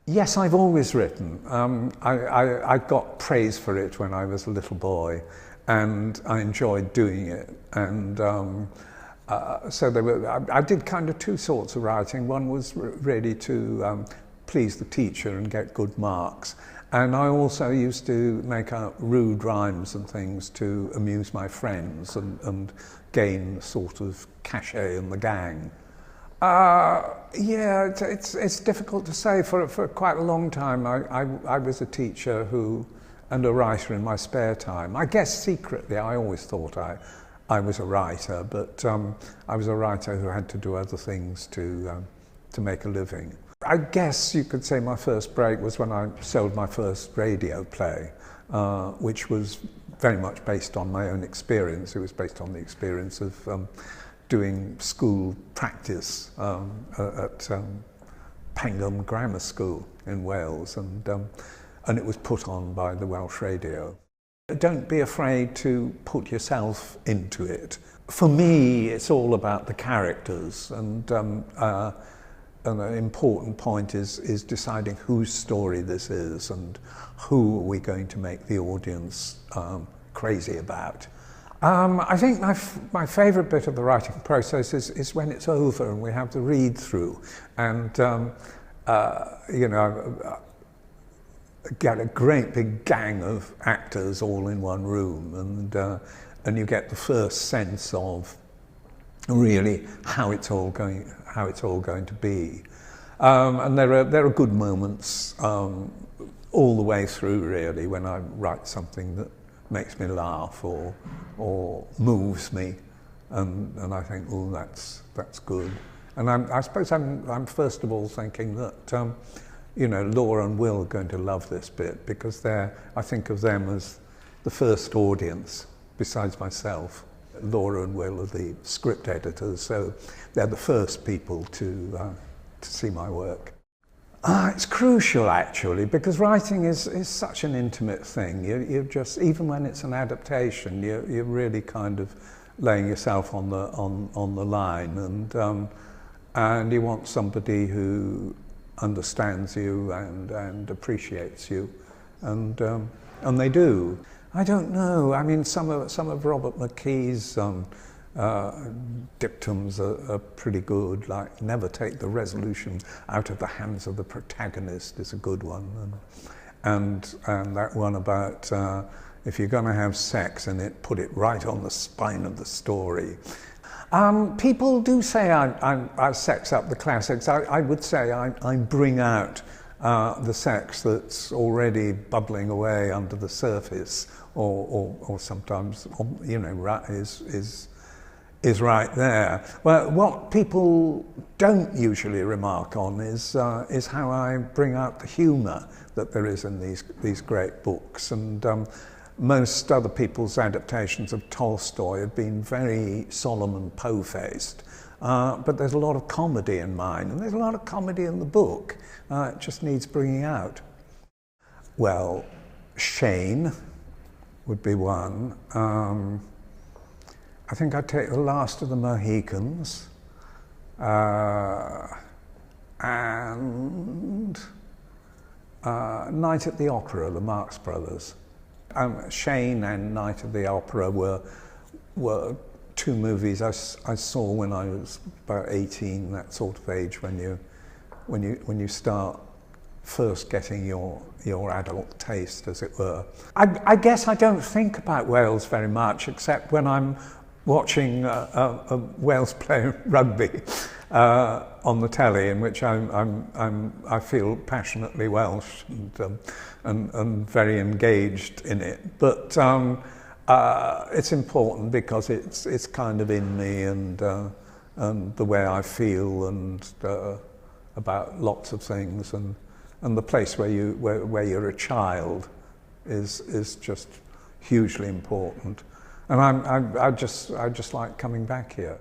Yes, I've always written. I got praise for it when I was a little boy, and I enjoyed doing it. And so I did kind of two sorts of writing. One was really to please the teacher and get good marks. And I also used to make up rude rhymes and things to amuse my friends and gain sort of cachet in the gang. Yeah, it's difficult to say. For quite a long time, I was a teacher and a writer in my spare time. I guess secretly, I always thought I was a writer, but I was a writer who had to do other things to make a living. I guess you could say my first break was when I sold my first radio play, which was very much based on my own experience. It was based on the experience of doing school practice at Pangham Grammar School in Wales, and it was put on by the Welsh Radio. Don't be afraid to put yourself into it. For me, it's all about the characters, and an important point is deciding whose story this is and who are we going to make the audience crazy about. I think my favourite bit of the writing process is when it's over and we have the read-through, and you know, get a great big gang of actors all in one room, and you get the first sense of really how it's all going to be. And there are good moments all the way through, really, when I write something that makes me laugh or moves me, and I think, oh, that's good. And I suppose I'm first of all thinking that you know, Laura and Will are going to love this bit, because I think of them as the first audience besides myself. Laura and Will are the script editors, so they're the first people to see my work. It's crucial, actually, because writing is such an intimate thing. You're just, even when it's an adaptation, you're really kind of laying yourself on the line, and you want somebody who understands you and appreciates you, and they do. I don't know. I mean, some of Robert McKee's dictums are pretty good. Like, never take the resolution out of the hands of the protagonist is a good one, and that one about if you're going to have sex in it, put it right on the spine of the story. People do say I sex up the classics. I would say I bring out the sex that's already bubbling away under the surface, or sometimes, you know, is right there. Well, what people don't usually remark on is how I bring out the humour that there is in these great books, and most other people's adaptations of Tolstoy have been very solemn and po-faced, but there's a lot of comedy in mine, and there's a lot of comedy in the book. It just needs bringing out. Well, Shane would be one. I think I'd take The Last of the Mohicans, and Night at the Opera, the Marx Brothers. Shane and Night at the Opera were two movies I saw when I was about 18, that sort of age when you start first getting your adult taste, as it were. I guess I don't think about Wales very much, except when I'm watching a Wales play rugby on the telly, in which I feel passionately Welsh and very engaged in it. But it's important because it's kind of in me, and the way I feel, and about lots of things, and the place where you're a child is just hugely important. And I just like coming back here.